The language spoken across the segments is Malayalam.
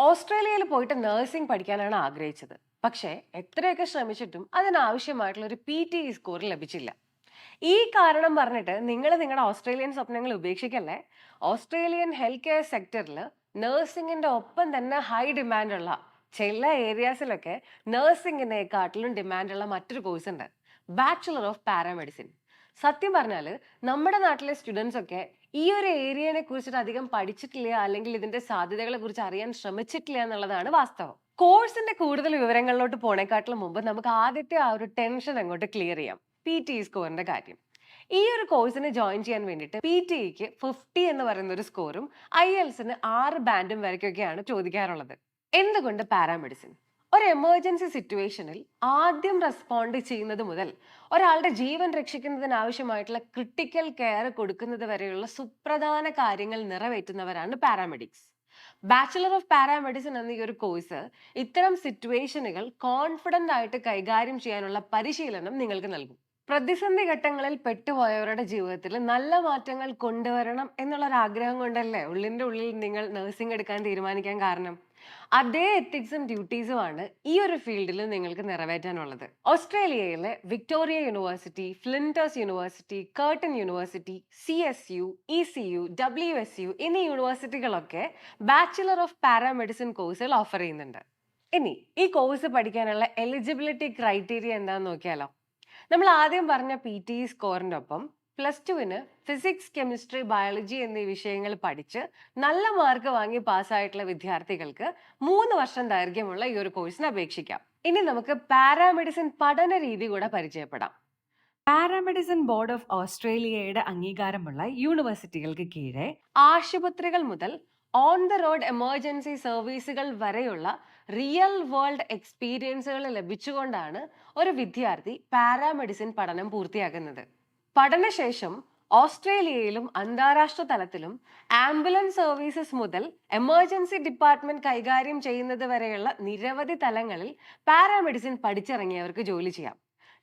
ഓസ്ട്രേലിയയിൽ പോയിട്ട് നഴ്സിംഗ് പഠിക്കാനാണ് ആഗ്രഹിച്ചത്. പക്ഷേ എത്രയൊക്കെ ശ്രമിച്ചിട്ടും അതിനാവശ്യമായിട്ടുള്ള ഒരു PTE സ്കോർ ലഭിച്ചില്ല. ഈ കാരണം പറഞ്ഞിട്ട് നിങ്ങൾ നിങ്ങളുടെ ഓസ്ട്രേലിയൻ സ്വപ്നങ്ങൾ ഉപേക്ഷിക്കല്ലേ. ഓസ്ട്രേലിയൻ ഹെൽത്ത് കെയർ സെക്ടറിൽ നഴ്സിംഗിന്റെ ഒപ്പം തന്നെ ഹൈ ഡിമാൻഡുള്ള ചില ഏരിയാസിലൊക്കെ നഴ്സിംഗിനെക്കാട്ടിലും ഡിമാൻഡുള്ള മറ്റൊരു കോഴ്സ് ഉണ്ട്, ബാച്ചുലർ ഓഫ് പാരാമെഡിസിൻ. സത്യം പറഞ്ഞാൽ നമ്മുടെ നാട്ടിലെ സ്റ്റുഡൻസ് ഒക്കെ ഈ ഒരു ഏരിയനെ കുറിച്ചിട്ട് അധികം പഠിച്ചിട്ടില്ല, അല്ലെങ്കിൽ ഇതിന്റെ സാധ്യതകളെ കുറിച്ച് അറിയാൻ ശ്രമിച്ചിട്ടില്ല എന്നുള്ളതാണ് വാസ്തവം. കോഴ്സിന്റെ കൂടുതൽ വിവരങ്ങളിലോട്ട് പോണേക്കാട്ടിലും മുമ്പ് നമുക്ക് ആദ്യത്തെ ആ ഒരു ടെൻഷൻ അങ്ങോട്ട് ക്ലിയർ ചെയ്യാം, PTE സ്കോറിന്റെ കാര്യം. ഈ ഒരു കോഴ്സിന് ജോയിൻ ചെയ്യാൻ വേണ്ടിയിട്ട് PTEക്ക് 50 എന്ന് പറയുന്ന ഒരു സ്കോറും IELTSന് 6 ബാൻഡും വരയ്ക്കൊക്കെയാണ് ചോദിക്കാറുള്ളത്. എന്തുകൊണ്ട് പാരാമെഡിസിൻ? ഒരു എമർജൻസി സിറ്റുവേഷനിൽ ആദ്യം റെസ്പോണ്ട് ചെയ്യുന്നത് മുതൽ ഒരാളുടെ ജീവൻ രക്ഷിക്കുന്നതിന് ആവശ്യമായിട്ടുള്ള ക്രിട്ടിക്കൽ കെയർ കൊടുക്കുന്നത് വരെയുള്ള സുപ്രധാന കാര്യങ്ങൾ നിറവേറ്റുന്നവരാണ് പാരാമെഡിക്സ്. ബാച്ചുലർ ഓഫ് പാരാമെഡിസിൻ എന്ന ഈ ഒരു കോഴ്സ് ഇത്തരം സിറ്റുവേഷനുകൾ കോൺഫിഡന്റ് ആയിട്ട് കൈകാര്യം ചെയ്യാനുള്ള പരിശീലനം നിങ്ങൾക്ക് നൽകും. പ്രതിസന്ധി ഘട്ടങ്ങളിൽ പെട്ടുപോയവരുടെ ജീവിതത്തിൽ നല്ല മാറ്റങ്ങൾ കൊണ്ടുവരണം എന്നുള്ള ഒരു ആഗ്രഹം കൊണ്ടല്ലേ ഉള്ളിന്റെ ഉള്ളിൽ നിങ്ങൾ നഴ്സിംഗ് എടുക്കാൻ തീരുമാനിക്കാൻ കാരണം? അതേ എത്തിക്സും ഡ്യൂട്ടീസുമാണ് ഈ ഒരു ഫീൽഡിൽ നിങ്ങൾക്ക് നിറവേറ്റാനുള്ളത്. ഓസ്ട്രേലിയയിലെ Victoria university, Flinders university, curtain university, CSU, ECU, WSU എന്നീ യൂണിവേഴ്സിറ്റികളൊക്കെ ബാച്ചുലർ ഓഫ് പാരാമെഡിസിൻ കോഴ്സുകൾ ഓഫർ ചെയ്യുന്നുണ്ട്. ഇനി ഈ കോഴ്സ് പഠിക്കാനുള്ള എലിജിബിലിറ്റി ക്രൈറ്റീരിയ എന്താണെന്ന് നോക്കിയാലോ. നമ്മൾ ആദ്യം പറഞ്ഞ PTE സ്കോറിന്റെ ഒപ്പം +2-ന് ഫിസിക്സ്, കെമിസ്ട്രി, ബയോളജി എന്നീ വിഷയങ്ങൾ പഠിച്ച് നല്ല മാർക്ക് വാങ്ങി പാസ്സായിട്ടുള്ള വിദ്യാർത്ഥികൾക്ക് 3 വർഷം ദൈർഘ്യമുള്ള ഈ ഒരു കോഴ്സിന് അപേക്ഷിക്കാം. ഇനി നമുക്ക് പാരാമെഡിസിൻ പഠന രീതി കൂടെ പരിചയപ്പെടാം. പാരാമെഡിസിൻ ബോർഡ് ഓഫ് ഓസ്ട്രേലിയയുടെ അംഗീകാരമുള്ള യൂണിവേഴ്സിറ്റികൾക്ക് കീഴെ ആശുപത്രികൾ മുതൽ ഓൺ ദ റോഡ് എമർജൻസി സർവീസുകൾ വരെയുള്ള റിയൽ വേൾഡ് എക്സ്പീരിയൻസുകൾ ലഭിച്ചുകൊണ്ടാണ് ഒരു വിദ്യാർത്ഥി പാരാമെഡിസിൻ പഠനം പൂർത്തിയാക്കുന്നത്. പഠനശേഷം ഓസ്ട്രേലിയയിലും അന്താരാഷ്ട്ര തലത്തിലും ആംബുലൻസ് സർവീസസ് മുതൽ എമർജൻസി ഡിപ്പാർട്ട്മെന്റ് കൈകാര്യം ചെയ്യുന്നത് വരെയുള്ള നിരവധി തലങ്ങളിൽ പാരാമെഡിസിൻ പഠിച്ചിറങ്ങിയവർക്ക് ജോലി ചെയ്യാം.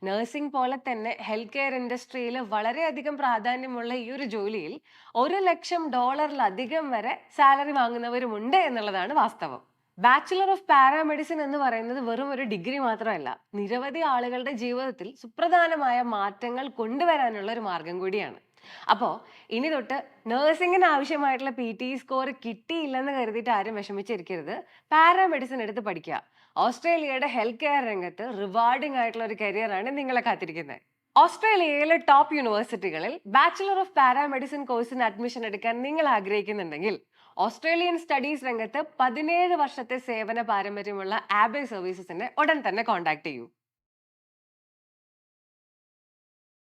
നഴ്സിംഗ് പോലെ തന്നെ ഹെൽത്ത് കെയർ ഇൻഡസ്ട്രിയിൽ വളരെയധികം പ്രാധാന്യമുള്ള ഈ ഒരു ജോലിയിൽ $1,00,000 വരെ സാലറി വാങ്ങുന്നവരുമുണ്ട് എന്നുള്ളതാണ് വാസ്തവം. ബാച്ചുലർ ഓഫ് പാരാമെഡിസിൻ എന്ന് പറയുന്നത് വെറും ഒരു ഡിഗ്രി മാത്രമല്ല, നിരവധി ആളുകളുടെ ജീവിതത്തിൽ സുപ്രധാനമായ മാറ്റങ്ങൾ കൊണ്ടുവരാനുള്ള ഒരു മാർഗം കൂടിയാണ്. അപ്പോൾ ഇനി തൊട്ട് നഴ്സിംഗിന് ആവശ്യമായിട്ടുള്ള PTE സ്കോർ കിട്ടിയില്ലെന്ന് കരുതിയിട്ട് ആരും വിഷമിച്ചിരിക്കരുത്. പാരാമെഡിസിൻ എടുത്ത് പഠിക്കുക. ഓസ്ട്രേലിയയുടെ ഹെൽത്ത് കെയർ രംഗത്ത് റിവാർഡിംഗ് ആയിട്ടുള്ള ഒരു കരിയറാണ് നിങ്ങളെ കാത്തിരിക്കുന്നത്. ഓസ്ട്രേലിയയിലെ ടോപ്പ് യൂണിവേഴ്സിറ്റികളിൽ ബാച്ചുലർ ഓഫ് പാരാമെഡിസിൻ കോഴ്സിന് അഡ്മിഷൻ എടുക്കാൻ നിങ്ങൾ ആഗ്രഹിക്കുന്നുണ്ടെങ്കിൽ ഓസ്ട്രേലിയൻ സ്റ്റഡീസ് രംഗത്ത് 17 വർഷത്തെ സേവന പാരമ്പര്യമുള്ള ആബെ സർവീസസിനെ ഉടൻ തന്നെ കോൺടാക്ട് ചെയ്യൂ.